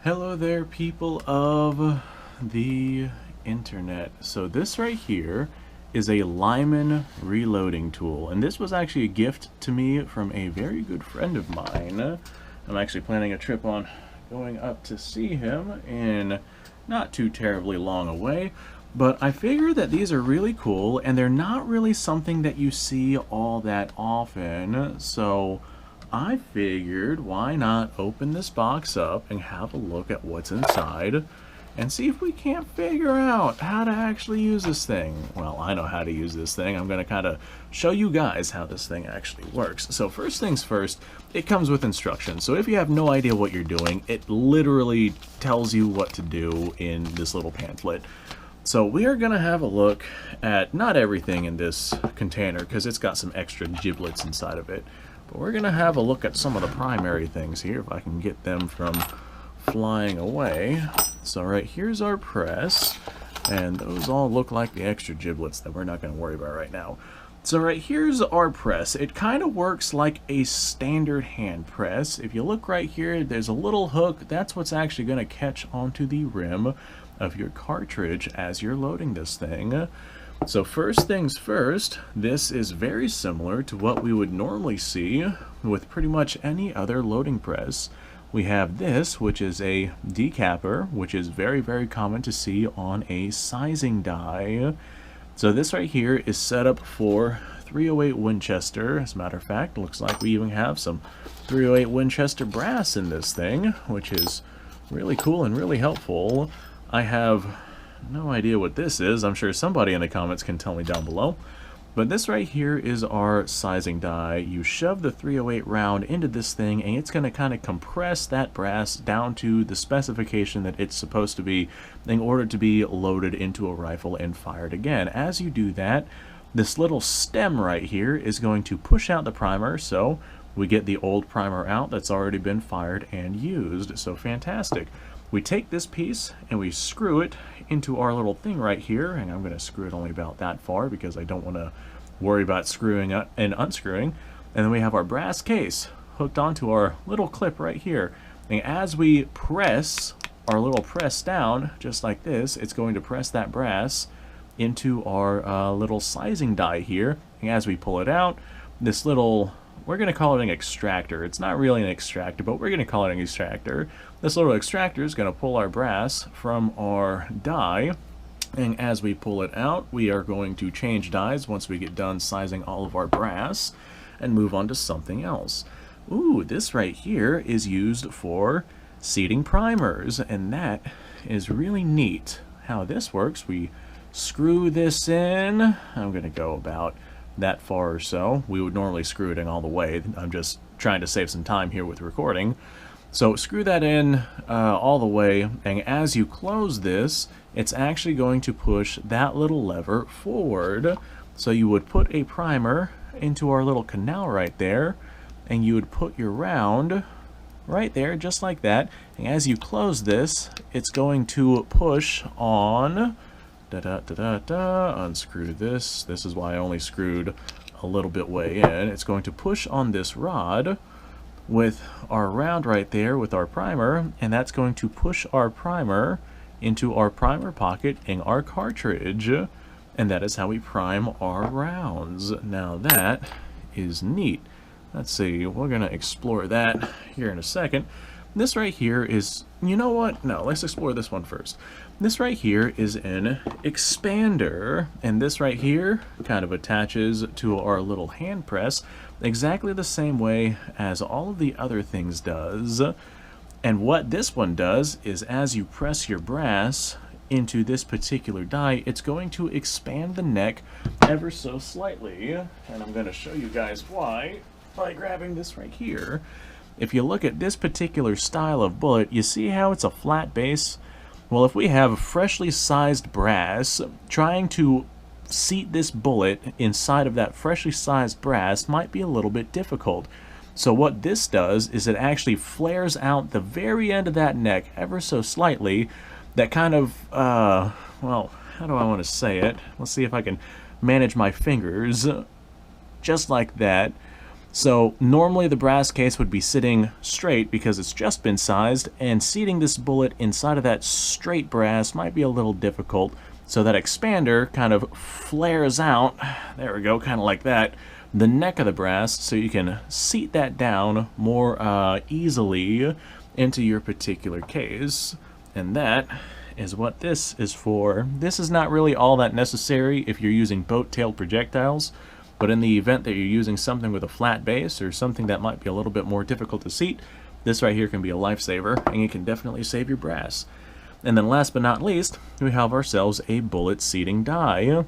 Hello there, people of the internet. So this right here is a Lyman reloading tool, and this was actually a gift to me from a very good friend of mine. I'm actually planning a trip on going up to see him in not too terribly long away, but I figure that these are really cool, and they're not really something that you see all that often, so I figured why not open this box up and have a look at what's inside and see if we can't figure out how to actually use this thing. Well, I know how to use this thing. I'm going to kind of show you guys how this thing actually works. So first things first, it comes with instructions. So if you have no idea what you're doing, it literally tells you what to do in this little pamphlet. So we are going to have a look at not everything in this container because it's got some extra giblets inside of it. But we're going to have a look at some of the primary things here, if I can get them from flying away. So right here's our press, and those all look like the extra giblets that we're not going to worry about right now. So right here's our press. It kind of works like a standard hand press. If you look right here, there's a little hook. That's what's actually going to catch onto the rim of your cartridge as you're loading this thing. So first things first, this is very similar to what we would normally see with pretty much any other loading press. We have this, which is a decapper, which is very, very common to see on a sizing die. So this right here is set up for 308 Winchester. As a matter of fact, looks like we even have some 308 Winchester brass in this thing, which is really cool and really helpful. I have no idea what this is. I'm sure somebody in the comments can tell me down below. But this right here is our sizing die. You shove the 308 round into this thing, and it's going to kind of compress that brass down to the specification that it's supposed to be in order to be loaded into a rifle and fired again. As you do that, this little stem right here is going to push out the primer, so we get the old primer out that's already been fired and used. So fantastic. We take this piece and we screw it into our little thing right here, and I'm going to screw it only about that far because I don't want to worry about screwing and unscrewing. And then we have our brass case hooked onto our little clip right here. And as we press our little press down, just like this, it's going to press that brass into our little sizing die here. And as we pull it out, this little, we're going to call it an extractor. It's not really an extractor, but we're going to call it an extractor. This little extractor is going to pull our brass from our die, and as we pull it out, we are going to change dies once we get done sizing all of our brass and move on to something else. Ooh, this right here is used for seating primers, and that is really neat. How this works, we screw this in. I'm going to go about that far or so. We would normally screw it in all the way. I'm just trying to save some time here with recording. So screw that in all the way, and as you close this, it's actually going to push that little lever forward. So you would put a primer into our little canal right there, and you would put your round right there, just like that. And as you close this, it's going to push on. Unscrew this. This is why I only screwed a little bit way in. It's going to push on this rod with our round right there with our primer, and that's going to push our primer into our primer pocket in our cartridge, and that is how we prime our rounds. Now that is neat. Let's see, we're gonna explore that here in a second. This right here is, you know what? No, let's explore this one first. This right here is an expander, and this right here kind of attaches to our little hand press exactly the same way as all of the other things does. And what this one does is as you press your brass into this particular die, it's going to expand the neck ever so slightly. And I'm going to show you guys why by grabbing this right here. If you look at this particular style of bullet, you see how it's a flat base? Well, if we have freshly sized brass, trying to seat this bullet inside of that freshly sized brass might be a little bit difficult. So what this does is it actually flares out the very end of that neck ever so slightly. That kind of, well, how do I want to say it? Let's see if I can manage my fingers. Just like that. So normally the brass case would be sitting straight because it's just been sized, and seating this bullet inside of that straight brass might be a little difficult. So that expander kind of flares out, there we go, kind of like that, the neck of the brass, so you can seat that down more easily into your particular case. And that is what this is for. This is not really all that necessary if you're using boat-tailed projectiles, but in the event that you're using something with a flat base or something that might be a little bit more difficult to seat, this right here can be a lifesaver, and it can definitely save your brass. And then last but not least, we have ourselves a bullet seating die.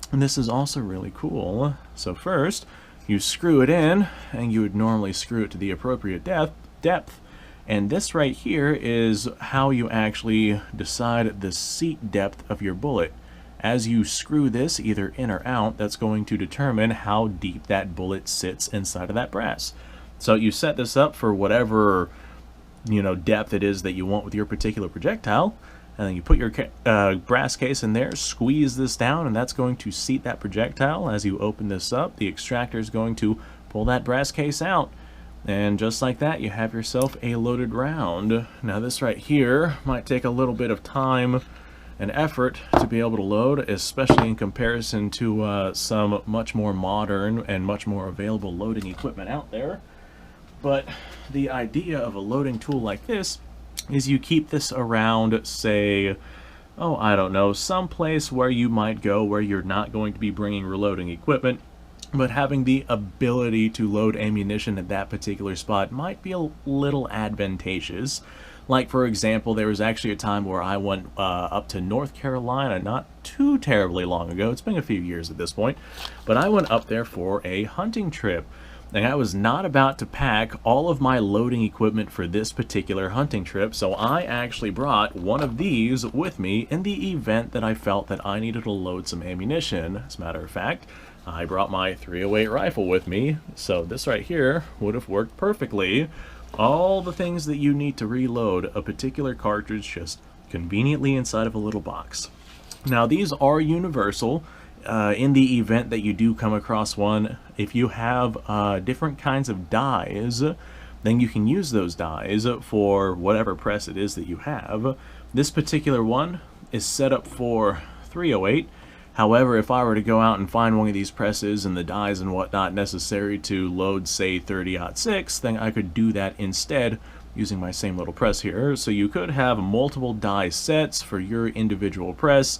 And this is also really cool. So first, you screw it in, and you would normally screw it to the appropriate depth. And this right here is how you actually decide the seat depth of your bullet. As you screw this either in or out, that's going to determine how deep that bullet sits inside of that brass. So you set this up for whatever, you know, depth it is that you want with your particular projectile, and then you put your brass case in there, squeeze this down, and that's going to seat that projectile. As you open this up, the extractor is going to pull that brass case out, and just like that, you have yourself a loaded round. Now this right here might take a little bit of time and effort to be able to load, especially in comparison to some much more modern and much more available loading equipment out there. But the idea of a loading tool like this is you keep this around, say, oh, I don't know, some place where you might go where you're not going to be bringing reloading equipment, but having the ability to load ammunition at that particular spot might be a little advantageous. Like, for example, there was actually a time where I went up to North Carolina not too terribly long ago. It's been a few years at this point. But I went up there for a hunting trip. And I was not about to pack all of my loading equipment for this particular hunting trip, so I actually brought one of these with me in the event that I felt that I needed to load some ammunition. As a matter of fact, I brought my .308 rifle with me, so this right here would have worked perfectly. All the things that you need to reload a particular cartridge just conveniently inside of a little box. Now these are universal. In the event that you do come across one, if you have different kinds of dies, then you can use those dies for whatever press it is that you have. This particular one is set up for .308. However, if I were to go out and find one of these presses and the dies and whatnot necessary to load, say, 30-06, then I could do that instead using my same little press here. So you could have multiple die sets for your individual press,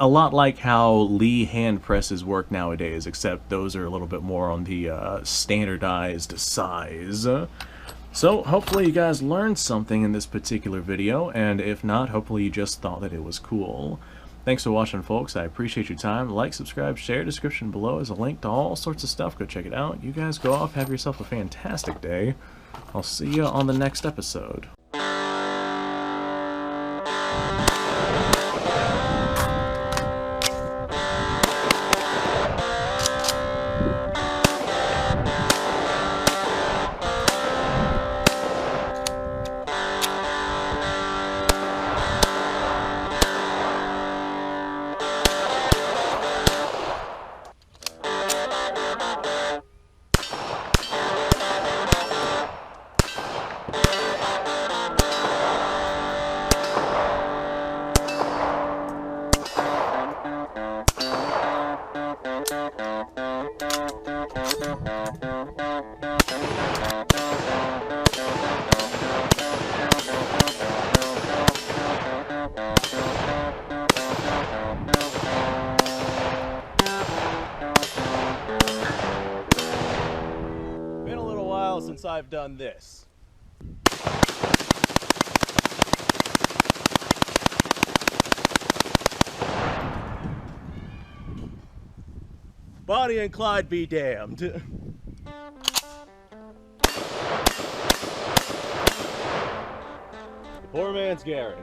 a lot like how Lee hand presses work nowadays, except those are a little bit more on the standardized size. So hopefully you guys learned something in this particular video, and if not, hopefully you just thought that it was cool. Thanks for watching, folks. I appreciate your time. Like, subscribe, share. Description below is a link to all sorts of stuff. Go check it out. You guys go off, have yourself a fantastic day. I'll see you on the next episode. Since I've done this. Bonnie and Clyde be damned. The poor man's Garrett.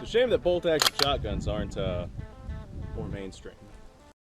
Shame that bolt-action shotguns aren't more mainstream.